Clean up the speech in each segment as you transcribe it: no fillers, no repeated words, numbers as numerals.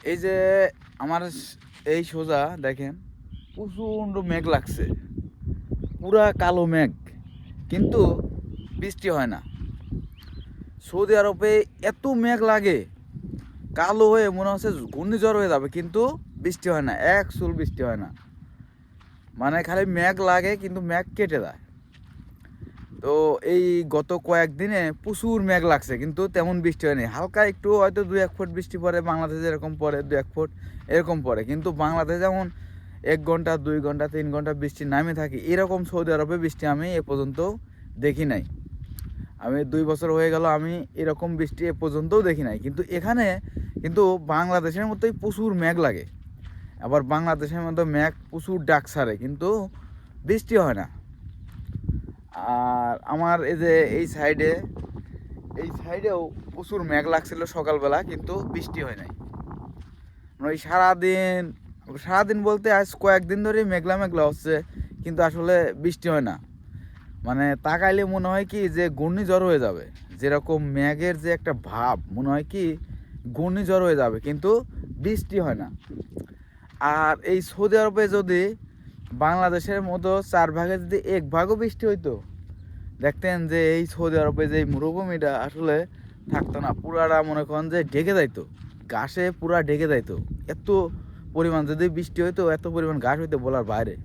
এই যে আমার এই সোজা দেখেন প্রচণ্ড মেঘ লাগছে, পুরা কালো মেঘ, কিন্তু বৃষ্টি হয় না। সৌদি আরবে এত মেঘ লাগে, কালো হয়ে মনে হচ্ছে ঘূর্ণিঝড় হয়ে যাবে, কিন্তু বৃষ্টি হয় না, এক চুল বৃষ্টি হয় না। মানে খালি মেঘ লাগে কিন্তু মেঘ কেটে যায়। তো এই গত কয়েকদিনে প্রচুর মেঘ লাগছে, কিন্তু তেমন বৃষ্টি হয়নি। হালকা একটু হয়তো 2-1 ফুট বৃষ্টি পড়ে, বাংলাদেশে এরকম পড়ে 2-1 ফুট এরকম পড়ে, কিন্তু বাংলাদেশে যেমন 1 ঘন্টা 2 ঘন্টা 3 ঘন্টা বৃষ্টি নামে থাকে, এরকম সৌদি আরবে বৃষ্টি আমি এ পর্যন্ত দেখি নাই। আমি 2 বছর হয়ে গেল, আমি এরকম বৃষ্টি এ পর্যন্তও দেখি নাই। কিন্তু এখানে কিন্তু বাংলাদেশের মতোই প্রচুর মেঘ লাগে, আবার বাংলাদেশের মতো মেঘ প্রচুর ডাক ছাড়ে, কিন্তু বৃষ্টি হয় না। আর আমার এই যে এই সাইডেও প্রচুর মেঘ লাগছিল সকালবেলা, কিন্তু বৃষ্টি হয় নাই। ওই সারাদিন বলতে আজ কয়েকদিন ধরেই মেঘলা মেঘলা হচ্ছে, কিন্তু আসলে বৃষ্টি হয় না। মানে তাকাইলে মনে হয় কি যে ঘূর্ণিঝড় হয়ে যাবে, যেরকম মেঘের যে একটা ভাব, মনে হয় কি ঘূর্ণিঝড় হয়ে যাবে, কিন্তু বৃষ্টি হয় না। আর এই সৌদি আরবে যদি বাংলাদেশের মতো 4 ভাগে যদি 1 ভাগও বৃষ্টি হইতো, দেখতেন যে এই সৌদি আরবে যে মরুভূমিটা আসলে থাকতো না, পুরাটা মনে করেন যে ঢেকে যাইতো, ঘাসে পুরা ঢেকে যাইতো। এত পরিমাণ যদি বৃষ্টি হইতো, এত পরিমাণ ঘাস হইতো বলার বাইরে।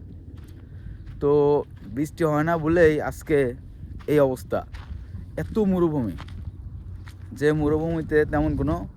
তো বৃষ্টি হয় না বলেই আজকে এই অবস্থা, এত মরুভূমি, যে মরুভূমিতে তেমন কোনো